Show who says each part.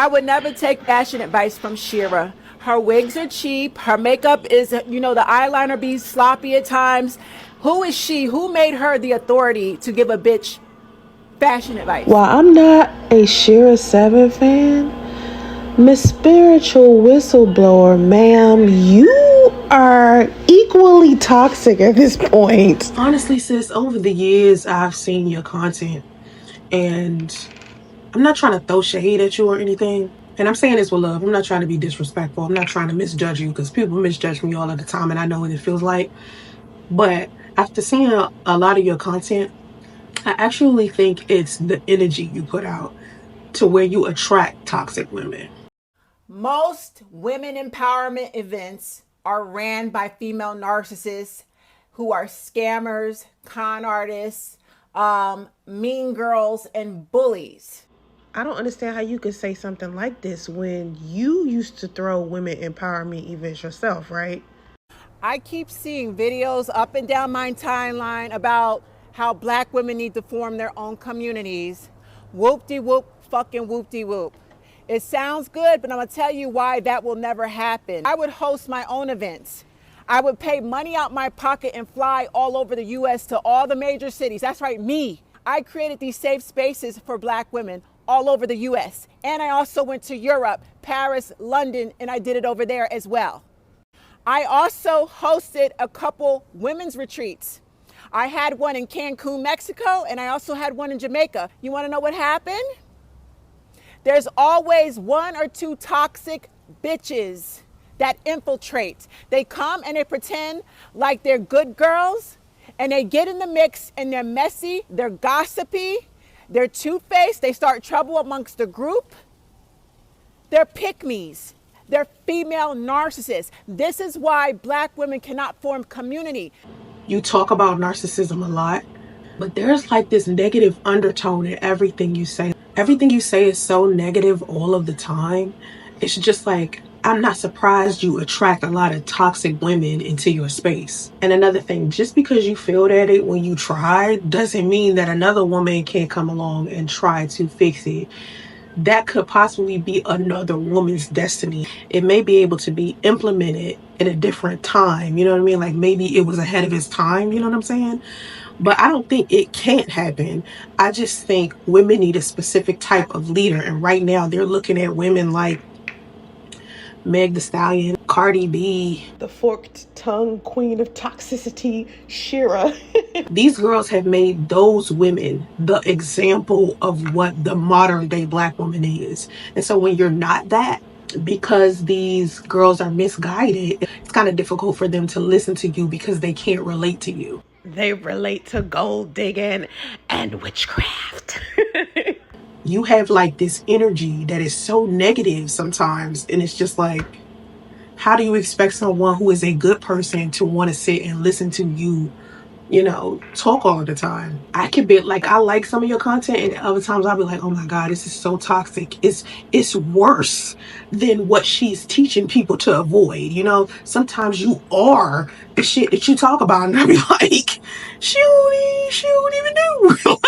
Speaker 1: I would never take fashion advice from Shera. Her wigs are cheap. Her makeup is, the eyeliner be sloppy at times. Who is she? Who made her the authority to give a bitch fashion advice?
Speaker 2: While I'm not a Shera 7 fan, Miss Spiritual Whistleblower, ma'am, you are equally toxic at this point.
Speaker 3: Honestly, sis, over the years, I've seen your content, and I'm not trying to throw shade at you or anything. And I'm saying this with love. I'm not trying to be disrespectful. I'm not trying to misjudge you, because people misjudge me all of the time, and I know what it feels like. But after seeing a lot of your content, I actually think it's the energy you put out to where you attract toxic women.
Speaker 1: Most women empowerment events are ran by female narcissists who are scammers, con artists, mean girls, and bullies.
Speaker 2: I don't understand how you could say something like this when you used to throw women empowerment events yourself, right?
Speaker 1: I keep seeing videos up and down my timeline about how black women need to form their own communities. Whoop-de-whoop, fucking whoop-de-whoop. It sounds good, but I'm gonna tell you why that will never happen. I would host my own events. I would pay money out my pocket and fly all over the US to all the major cities. That's right, me. I created these safe spaces for black women all over the US. And I also went to Europe, Paris, London, and I did it over there as well. I also hosted a couple women's retreats. I had one in Cancun, Mexico, and I also had one in Jamaica. You wanna know what happened? There's always one or two toxic bitches that infiltrate. They come and they pretend like they're good girls, and they get in the mix, and they're messy, they're gossipy, they're two-faced, they start trouble amongst the group. They're pick-me's. They're female narcissists. This is why black women cannot form community.
Speaker 3: You talk about narcissism a lot, but there's like this negative undertone in everything you say. Everything you say is so negative all of the time. It's just like, I'm not surprised you attract a lot of toxic women into your space. And another thing, just because you failed at it when you tried doesn't mean that another woman can't come along and try to fix it. That could possibly be another woman's destiny. It may be able to be implemented in a different time. You know what I mean? Like maybe it was ahead of its time. You know what I'm saying? But I don't think it can't happen. I just think women need a specific type of leader. And right now they're looking at women like Meg Thee Stallion, Cardi B,
Speaker 2: The forked tongue queen of toxicity, Shera.
Speaker 3: These girls have made those women the example of what the modern day black woman is. And so when you're not that, because these girls are misguided, it's kind of difficult for them to listen to you because they can't relate to you.
Speaker 2: They relate to gold digging and witchcraft.
Speaker 3: You have like this energy that is so negative sometimes, and it's just like, how do you expect someone who is a good person to want to sit and listen to you, talk all the time? I can be like, I like some of your content, and other times I'll be like, oh my god, this is so toxic. It's worse than what she's teaching people to avoid. Sometimes you are the shit that you talk about, and I'll be like, she don't even know.